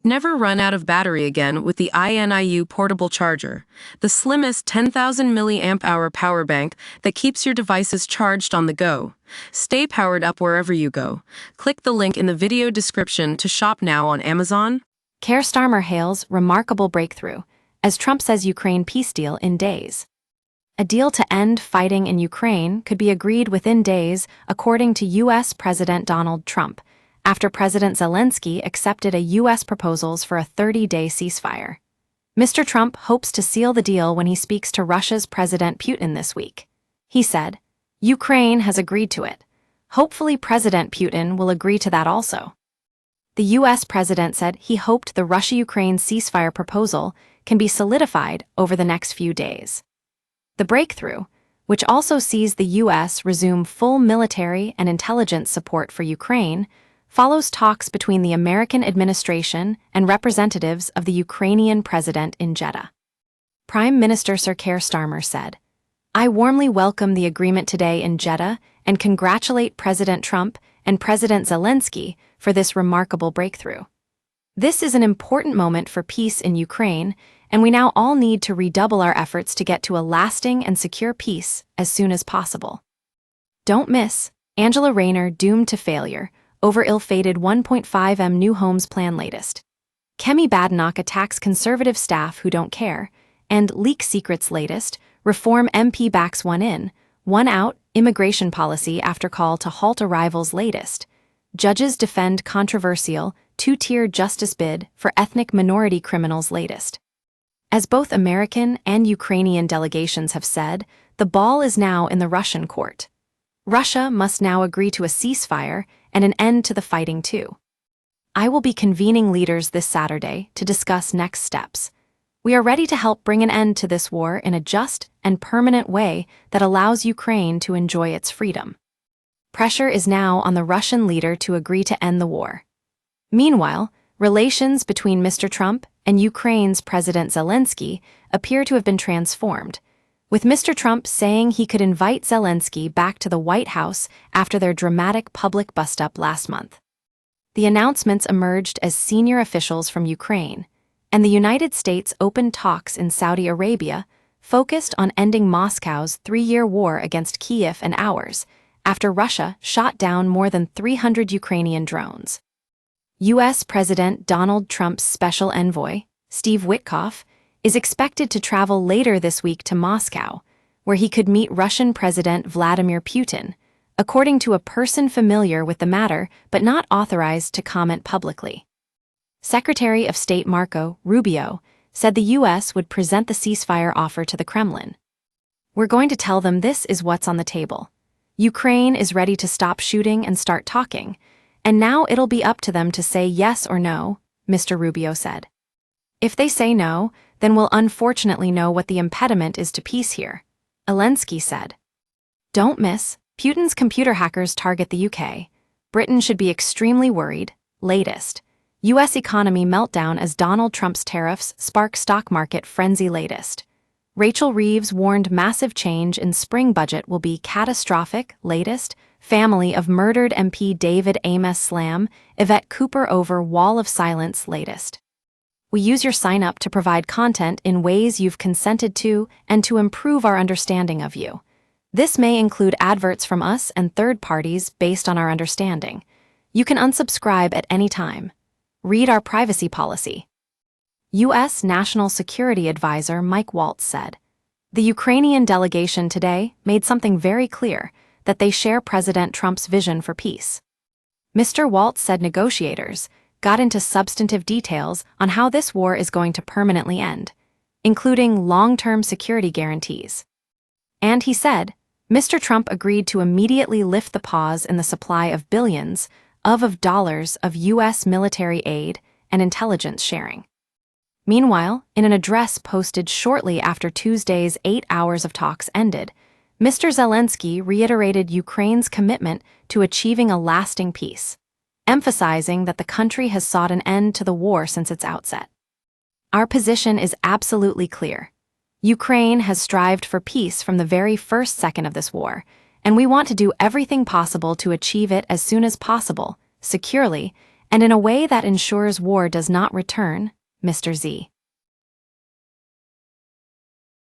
Never run out of battery again with the INIU portable charger, the slimmest 10,000 mAh power bank that keeps your devices charged on the go. Stay powered up wherever you go. Click the link in the video description to shop now on Amazon. Keir Starmer hails remarkable breakthrough, as Trump says Ukraine peace deal in days. A deal to end fighting in Ukraine could be agreed within days, according to U.S. President Donald Trump, after President Zelensky accepted a U.S. proposals for a 30-day ceasefire. Mr. Trump hopes to seal the deal when he speaks to Russia's President Putin this week. He said, "Ukraine has agreed to it. Hopefully President Putin will agree to that also." The U.S. president said he hoped the Russia-Ukraine ceasefire proposal can be solidified over the next few days. The breakthrough, which also sees the U.S. resume full military and intelligence support for Ukraine, follows talks between the American administration and representatives of the Ukrainian president in Jeddah. Prime Minister Sir Keir Starmer said, "I warmly welcome the agreement today in Jeddah and congratulate President Trump and President Zelensky for this remarkable breakthrough. This is an important moment for peace in Ukraine, and we now all need to redouble our efforts to get to a lasting and secure peace as soon as possible." Don't miss Angela Rayner doomed to failure over ill-fated 1.5M new homes plan latest. Kemi Badenoch attacks conservative staff who don't care, and Leak Secrets latest, Reform MP backs one in, one out, immigration policy after call to halt arrivals latest. Judges defend controversial two-tier justice bid for ethnic minority criminals latest. As both American and Ukrainian delegations have said, the ball is now in the Russian court. Russia must now agree to a ceasefire and an end to the fighting too. I will be convening leaders this Saturday to discuss next steps. We are ready to help bring an end to this war in a just and permanent way that allows Ukraine to enjoy its freedom. Pressure is now on the Russian leader to agree to end the war. Meanwhile, relations between Mr. Trump and Ukraine's President Zelensky appear to have been transformed, with Mr. Trump saying he could invite Zelensky back to the White House after their dramatic public bust-up last month. The announcements emerged as senior officials from Ukraine, and the United States opened talks in Saudi Arabia focused on ending Moscow's 3-year war against Kyiv and ours, after Russia shot down more than 300 Ukrainian drones. U.S. President Donald Trump's special envoy, Steve Witkoff, is expected to travel later this week to Moscow, where he could meet Russian President Vladimir Putin, according to a person familiar with the matter but not authorized to comment publicly. Secretary of State Marco Rubio said the U.S. would present the ceasefire offer to the Kremlin. "We're going to tell them this is what's on the table. Ukraine is ready to stop shooting and start talking, and now it'll be up to them to say yes or no," Mr. Rubio said. "If they say no, then we'll unfortunately know what the impediment is to peace here," Zelensky said. Don't miss, Putin's computer hackers target the UK. Britain should be extremely worried. Latest, U.S. economy meltdown as Donald Trump's tariffs spark stock market frenzy latest. Rachel Reeves warned massive change in spring budget will be catastrophic. Latest, family of murdered MP David Amos slam Yvette Cooper over wall of silence. Latest. We use your sign-up to provide content in ways you've consented to and to improve our understanding of you. This may include adverts from us and third parties based on our understanding. You can unsubscribe at any time. Read our privacy policy. U.S. National Security Advisor Mike Waltz said, "The Ukrainian delegation today made something very clear, that they share President Trump's vision for peace." Mr. Waltz said negotiators got into substantive details on how this war is going to permanently end, including long-term security guarantees. And he said, Mr. Trump agreed to immediately lift the pause in the supply of billions of dollars of U.S. military aid and intelligence sharing. Meanwhile, in an address posted shortly after Tuesday's 8 hours of talks ended, Mr. Zelensky reiterated Ukraine's commitment to achieving a lasting peace, emphasizing that the country has sought an end to the war since its outset. "Our position is absolutely clear. Ukraine has strived for peace from the very first second of this war, and we want to do everything possible to achieve it as soon as possible, securely, and in a way that ensures war does not return, Mr. Z.